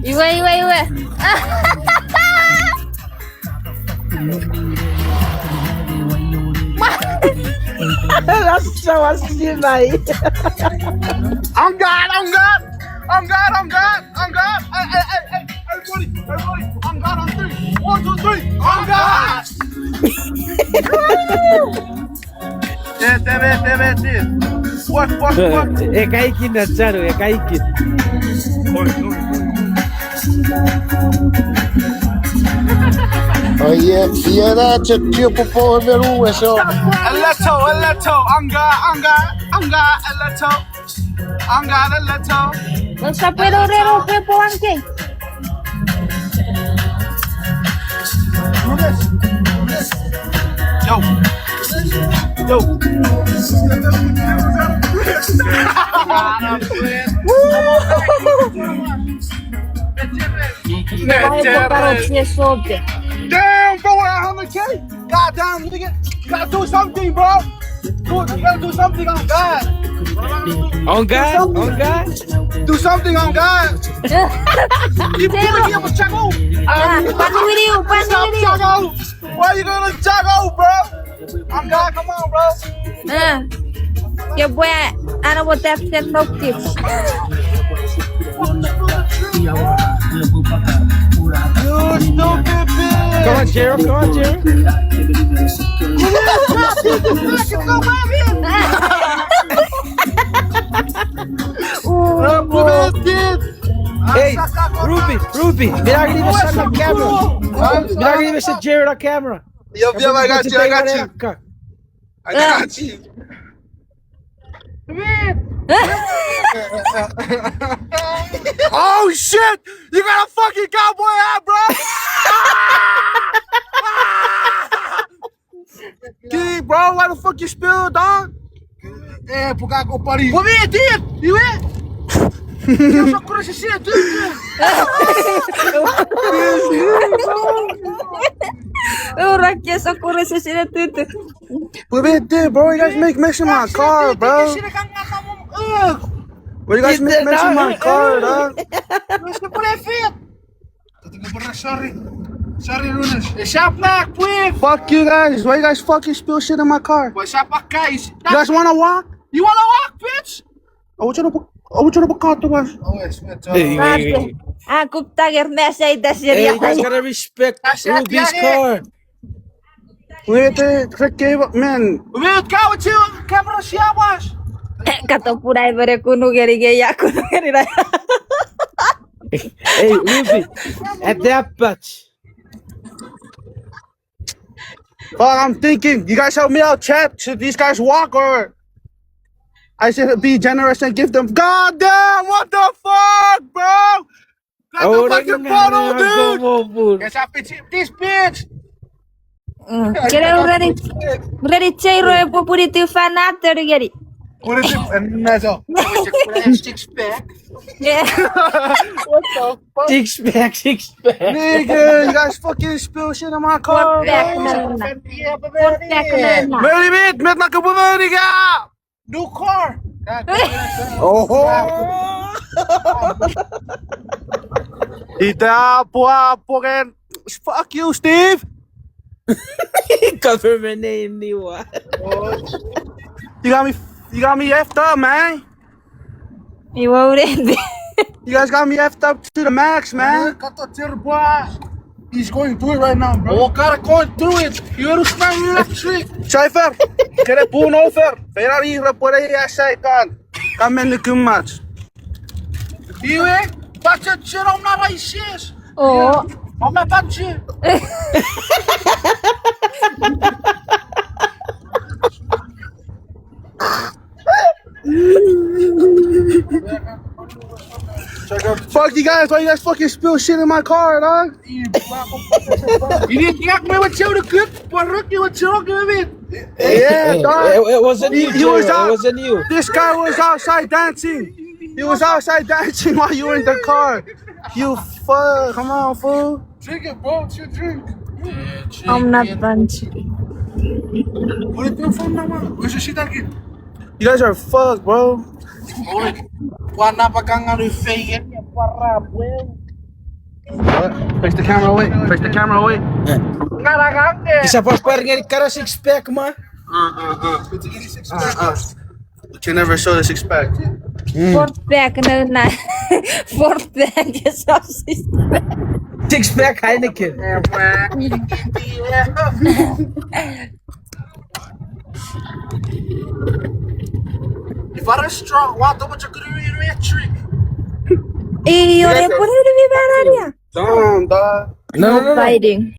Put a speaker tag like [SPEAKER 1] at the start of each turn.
[SPEAKER 1] Iwe.
[SPEAKER 2] Lascia vai.
[SPEAKER 3] On God. Everybody. On God on three. 1, 2, 3. On God. Evet. What?
[SPEAKER 2] E kaikki Nazzaro, e kaikki.
[SPEAKER 4] Era c'è tempo per uso.
[SPEAKER 3] Eletto. On God, eletto. On God, eletto.
[SPEAKER 1] Non sapevo Pepo anche.
[SPEAKER 3] Yo.
[SPEAKER 1] Vai portare il soldi.
[SPEAKER 3] Damn, bro, we're 100K. Goddamn, nigga. You gotta do something, bro. You gotta do something on God.
[SPEAKER 2] On God.
[SPEAKER 3] Do something on God. You pulling me up a chago.
[SPEAKER 1] Pandu video.
[SPEAKER 3] Why you gonna chago, bro? On God, come on, bro.
[SPEAKER 1] Che vuoi hanno potuto fare no tips.
[SPEAKER 3] You stupid bitch.
[SPEAKER 2] Come on, Jero. Hey, Ruby, miragli di messare la camera. Miragli di messare Jero la camera.
[SPEAKER 3] Yo, I got you. Oh shit! You got a fucking cowboy hat, bro! Dude, bro, why the fuck you spill, dog? Puka ko pari. Wait, dude! You wait! Eu só curo esse shit,
[SPEAKER 1] Ora che so corre se sire tudo.
[SPEAKER 3] Wait, dude, bro, you guys make mention of my car, bro. Well, you guys make mention of my car, dog. Sorry, Lunas. Fuck you guys. Why you guys fucking spill shit in my car? You guys wanna walk? You wanna walk, bitch? I want you to car to us.
[SPEAKER 2] Hey,
[SPEAKER 1] Kuptager mesei tässä
[SPEAKER 2] you guys gotta respect Ruby's car.
[SPEAKER 3] Wait, man. Wait, camera siapas.
[SPEAKER 1] Kato purai vere kunugeri ja kunugeri.
[SPEAKER 2] Hey, Ruby, at that patch.
[SPEAKER 3] Fuck, I'm thinking. You guys help me out, chat. Should these guys walk or I should be generous and give them? God damn! What the fuck, bro? Got the fucking photo, dude. Yes, I pitch this bitch.
[SPEAKER 1] Kira ready cheiro e popuriti fanato rigeri.
[SPEAKER 3] What is it? Meso. Six pack.
[SPEAKER 1] Yeah.
[SPEAKER 3] What the fuck?
[SPEAKER 2] Six pack.
[SPEAKER 3] Nigga, you guys fucking spill shit in my car. Very bit, met na kabumari ka. New car. Oh. Ita po ken. Fuck you, Steve.
[SPEAKER 2] Government name ni what?
[SPEAKER 3] You got me effed up, man.
[SPEAKER 1] You already.
[SPEAKER 3] You guys got me effed up to the max, man. He's going through it right now, bro. Oh, cara, going through it. You understand me electric. Cypher, kere puno over. Ferrari rapore ya shaitan. Kamen ni kumat. Iwe, pacha chero na raises.
[SPEAKER 1] Oh.
[SPEAKER 3] Mama pacha. Fuck you guys, why you guys fucking spill shit in my car, dog? You didn't get me with you to cook, but rookie with you, give it. Yeah, dog.
[SPEAKER 2] It wasn't you, Jero. It wasn't you.
[SPEAKER 3] This guy was outside dancing. He was outside dancing while you were in the car. You fuck, come on, fool. Drink it, bro, it's your drink.
[SPEAKER 1] I'm not bunchy.
[SPEAKER 3] What is your phone number? Where's your shit again? You guys are fucked, bro. Face the camera away. Face the camera away.
[SPEAKER 2] Isa pas parang cara six pack man.
[SPEAKER 3] You can never show the six pack.
[SPEAKER 1] Fourth pack na. Fourth pack is sausage.
[SPEAKER 2] Six pack Heineken.
[SPEAKER 3] If I restaurant, what the much trick?
[SPEAKER 1] Eh, ore pure di baranya.
[SPEAKER 3] Damn, dog.
[SPEAKER 2] No.
[SPEAKER 1] Fighting.